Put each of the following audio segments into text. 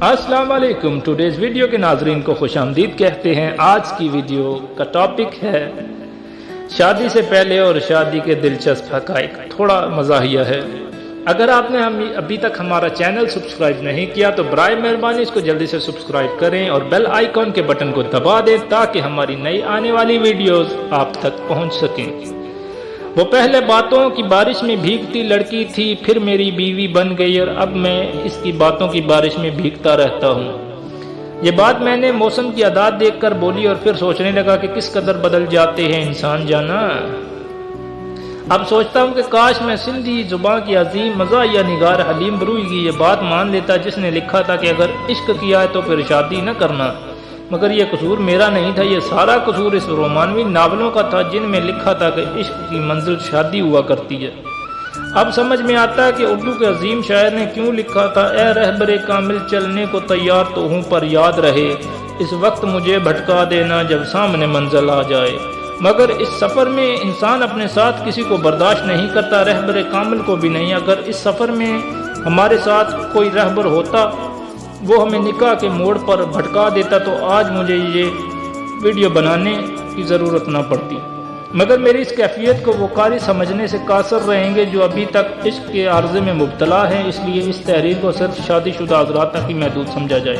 السلام علیکم. Today's video کے ناظرین کو خوش آمدید کہتے ہیں. آج کی ویڈیو کا ٹاپک ہے شادی سے پہلے اور شادی کے دلچسپ حقائق. تھوڑا مزاحیہ ہے. اگر آپ نے ابھی تک ہمارا چینل سبسکرائب نہیں کیا تو برائے مہربانی اس کو جلدی سے سبسکرائب کریں اور بیل آئیکن کے بٹن کو دبا دیں تاکہ ہماری نئی آنے والی ویڈیوز آپ تک پہنچ سکیں. وہ پہلے باتوں کی بارش میں بھیگتی لڑکی تھی، پھر میری بیوی بن گئی اور اب میں اس کی باتوں کی بارش میں بھیگتا رہتا ہوں. یہ بات میں نے موسم کی عادات دیکھ کر بولی اور پھر سوچنے لگا کہ کس قدر بدل جاتے ہیں انسان جانا. اب سوچتا ہوں کہ کاش میں سندھی زبان کی عظیم مزاحیہ نگار حلیم بروئی کی یہ بات مان لیتا جس نے لکھا تھا کہ اگر عشق کیا ہے تو پھر شادی نہ کرنا. مگر یہ قصور میرا نہیں تھا، یہ سارا قصور اس رومانوی ناولوں کا تھا جن میں لکھا تھا کہ عشق کی منزل شادی ہوا کرتی ہے. اب سمجھ میں آتا ہے کہ اردو کے عظیم شاعر نے کیوں لکھا تھا، اے رہبر کامل چلنے کو تیار تو ہوں پر یاد رہے اس وقت مجھے بھٹکا دینا جب سامنے منزل آ جائے. مگر اس سفر میں انسان اپنے ساتھ کسی کو برداشت نہیں کرتا، رہبر کامل کو بھی نہیں. اگر اس سفر میں ہمارے ساتھ کوئی رہبر ہوتا وہ ہمیں نکاح کے موڑ پر بھٹکا دیتا تو آج مجھے یہ ویڈیو بنانے کی ضرورت نہ پڑتی. مگر میری اس کیفیت کو وہ قاری سمجھنے سے قاصر رہیں گے جو ابھی تک عشق کے عارضے میں مبتلا ہیں. اس لیے اس تحریر کو صرف شادی شدہ حضرات تک ہی محدود سمجھا جائے،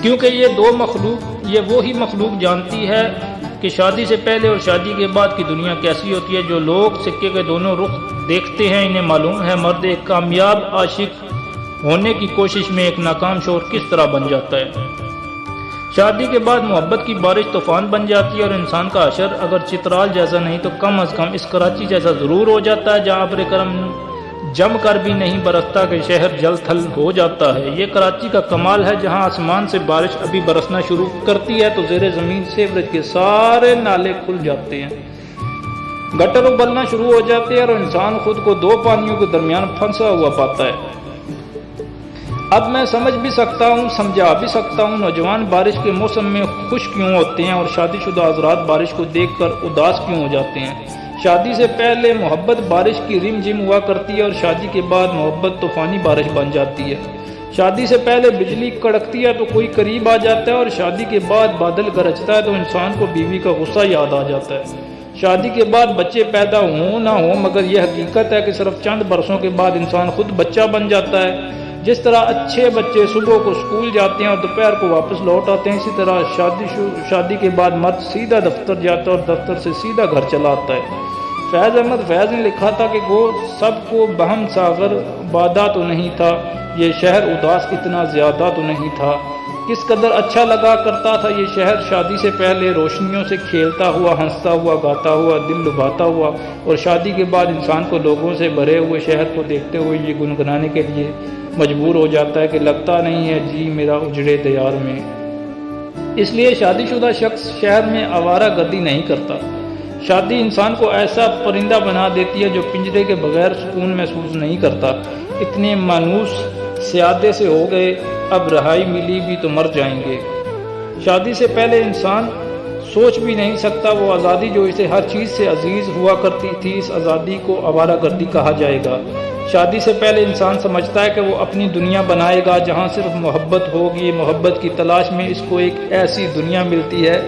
کیونکہ یہ وہی مخلوق جانتی ہے کہ شادی سے پہلے اور شادی کے بعد کی دنیا کیسی ہوتی ہے. جو لوگ سکے کے دونوں رخ دیکھتے ہیں انہیں معلوم ہے مرد ایک کامیاب عاشق ہونے کی کوشش میں ایک ناکام شوہر کس طرح بن جاتا ہے. شادی کے بعد محبت کی بارش طوفان بن جاتی ہے اور انسان کا حشر اگر چترال جیسا نہیں تو کم از کم اس کراچی جیسا ضرور ہو جاتا ہے جہاں ابر کرم جم کر بھی نہیں برستا کہ شہر جل تھل ہو جاتا ہے. یہ کراچی کا کمال ہے جہاں آسمان سے بارش ابھی برسنا شروع کرتی ہے تو زیر زمین سیوریج کے سارے نالے کھل جاتے ہیں، گٹر ابلنا شروع ہو جاتے ہیں اور انسان خود کو دو پانیوں کے درمیان پھنسا ہوا پاتا ہے. اب میں سمجھ بھی سکتا ہوں، سمجھا بھی سکتا ہوں نوجوان بارش کے موسم میں خوش کیوں ہوتے ہیں اور شادی شدہ حضرات بارش کو دیکھ کر اداس کیوں ہو جاتے ہیں. شادی سے پہلے محبت بارش کی رم جم ہوا کرتی ہے اور شادی کے بعد محبت طوفانی بارش بن جاتی ہے. شادی سے پہلے بجلی کڑکتی ہے تو کوئی قریب آ جاتا ہے اور شادی کے بعد بادل گرجتا ہے تو انسان کو بیوی کا غصہ یاد آ جاتا ہے. شادی کے بعد بچے پیدا ہوں نہ ہوں مگر یہ حقیقت ہے کہ صرف چند برسوں کے بعد انسان خود بچہ بن جاتا ہے. جس طرح اچھے بچے صبح کو اسکول جاتے ہیں اور دوپہر کو واپس لوٹ آتے ہیں، اسی طرح شادی کے بعد مرد سیدھا دفتر جاتا ہے اور دفتر سے سیدھا گھر چلا آتا ہے. فیض احمد فیض نے لکھا تھا کہ وہ سب کو بہم ساغر بادا تو نہیں تھا، یہ شہر اداس اتنا زیادہ تو نہیں تھا. کس قدر اچھا لگا کرتا تھا یہ شہر شادی سے پہلے، روشنیوں سے کھیلتا ہوا، ہنستا ہوا، گاتا ہوا، دل لبھاتا ہوا، اور شادی کے بعد انسان کو لوگوں سے بھرے ہوئے شہر کو دیکھتے ہوئے یہ گنگنانے کے لیے مجبور ہو جاتا ہے کہ لگتا نہیں ہے جی میرا اجڑے دیار میں. اس لیے شادی شدہ شخص شہر میں آوارہ گردی نہیں کرتا. شادی انسان کو ایسا پرندہ بنا دیتی ہے جو پنجرے کے بغیر سکون محسوس نہیں کرتا. اتنے مانوس سیادے سے ہو گئے اب رہائی ملی بھی تو مر جائیں گے. شادی سے پہلے انسان سوچ بھی نہیں سکتا وہ آزادی جو اسے ہر چیز سے عزیز ہوا کرتی تھی، اس آزادی کو آوارہ گردی کہا جائے گا. شادی سے پہلے انسان سمجھتا ہے کہ وہ اپنی دنیا بنائے گا جہاں صرف محبت ہوگی. محبت کی تلاش میں اس کو ایک ایسی دنیا ملتی ہے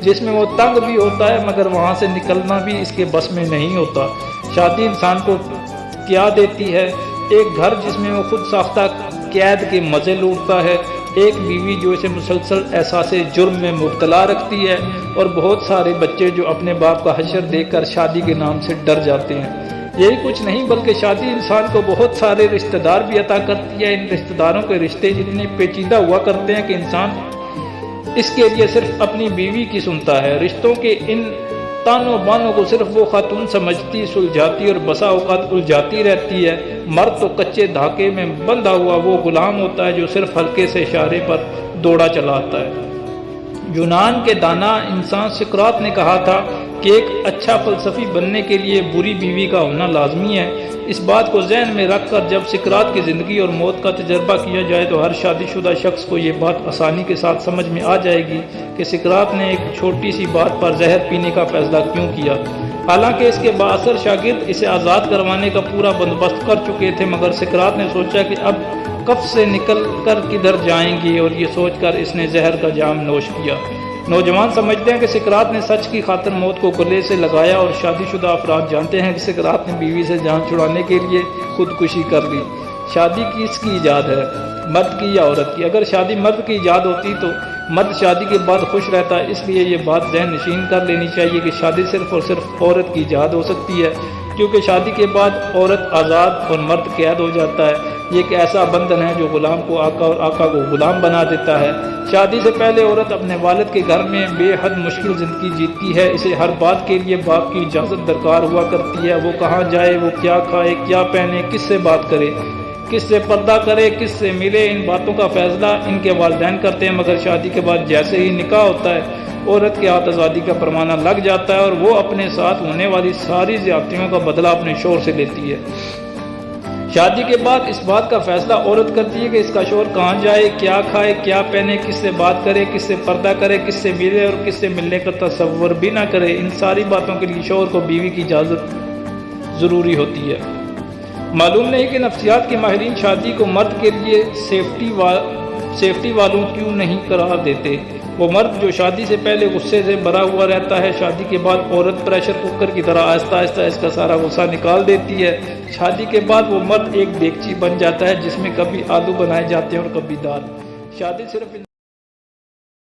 جس میں وہ تنگ بھی ہوتا ہے مگر وہاں سے نکلنا بھی اس کے بس میں نہیں ہوتا. شادی انسان کو کیا دیتی ہے؟ ایک گھر جس میں وہ خود ساختہ قید کے مزے لوٹتا ہے، ایک بیوی جو اسے مسلسل احساس جرم میں مبتلا رکھتی ہے، اور بہت سارے بچے جو اپنے باپ کا حشر دیکھ کر شادی کے نام سے ڈر جاتے ہیں. یہی کچھ نہیں بلکہ شادی انسان کو بہت سارے رشتہ دار بھی عطا کرتی ہے. ان رشتہ داروں کے رشتے اتنے پیچیدہ ہوا کرتے ہیں کہ انسان اس کے لیے صرف اپنی بیوی کی سنتا ہے. رشتوں کے ان تانوں بانوں کو صرف وہ خاتون سمجھتی، سلجھاتی اور بسا اوقات الجھاتی رہتی ہے. مرد تو کچے دھاگے میں بندھا ہوا وہ غلام ہوتا ہے جو صرف ہلکے سے اشارے پر دوڑا چلا آتا ہے. یونان کے دانا انسان سقراط نے کہا تھا کہ ایک اچھا فلسفی بننے کے لیے بری بیوی کا ہونا لازمی ہے. اس بات کو ذہن میں رکھ کر جب سقراط کی زندگی اور موت کا تجربہ کیا جائے تو ہر شادی شدہ شخص کو یہ بات آسانی کے ساتھ سمجھ میں آ جائے گی کہ سقراط نے ایک چھوٹی سی بات پر زہر پینے کا فیصلہ کیوں کیا. حالانکہ اس کے بااثر شاگرد اسے آزاد کروانے کا پورا بندوبست کر چکے تھے، مگر سقراط نے سوچا کہ اب کف سے نکل کر کدھر جائیں گے، اور یہ سوچ کر اس نے زہر کا جام نوش کیا۔ نوجوان سمجھتے ہیں کہ سقراط نے سچ کی خاطر موت کو گلے سے لگایا، اور شادی شدہ افراد جانتے ہیں کہ سقراط نے بیوی سے جان چھڑانے کے لیے خودکشی کر لی۔ شادی کس کی ایجاد ہے، مرد کی یا عورت کی؟ اگر شادی مرد کی ایجاد ہوتی تو مرد شادی کے بعد خوش رہتا ہے۔ اس لیے یہ بات ذہن نشین کر لینی چاہیے کہ شادی صرف اور صرف عورت کی ایجاد ہو سکتی ہے، کیونکہ شادی کے بعد عورت آزاد اور مرد قید ہو جاتا ہے۔ یہ ایک ایسا بندھن ہے جو غلام کو آقا اور آقا کو غلام بنا دیتا ہے۔ شادی سے پہلے عورت اپنے والد کے گھر میں بے حد مشکل زندگی جیتی ہے۔ اسے ہر بات کے لیے باپ کی اجازت درکار ہوا کرتی ہے۔ وہ کہاں جائے، وہ کیا کھائے، کیا پہنے، کس سے بات کرے، کس سے پردہ کرے، کس سے ملے، ان باتوں کا فیصلہ ان کے والدین کرتے ہیں۔ مگر شادی کے بعد جیسے ہی نکاح ہوتا ہے، عورت کے ہاتھ آزادی کا فرمانہ لگ جاتا ہے، اور وہ اپنے ساتھ ہونے والی ساری زیادتیوں کا بدلہ اپنے شوہر سے لیتی ہے۔ شادی کے بعد اس بات کا فیصلہ عورت کرتی ہے کہ اس کا شوہر کہاں جائے، کیا کھائے، کیا پہنے، کس سے بات کرے، کس سے پردہ کرے، کس سے ملے اور کس سے ملنے کا تصور بھی نہ کرے۔ ان ساری باتوں کے لیے شوہر کو بیوی کی اجازت ضروری ہوتی ہے۔ معلوم نہیں کہ نفسیات کے ماہرین شادی کو مرد کے لیے سیفٹی والوں کیوں نہیں قرار دیتے۔ وہ مرد جو شادی سے پہلے غصے سے بھرا ہوا رہتا ہے، شادی کے بعد عورت پریشر کوکر کی طرح آہستہ آہستہ اس کا سارا غصہ نکال دیتی ہے۔ شادی کے بعد وہ مرد ایک دیگچی بن جاتا ہے جس میں کبھی آلو بنائے جاتے ہیں اور کبھی دال۔ شادی صرف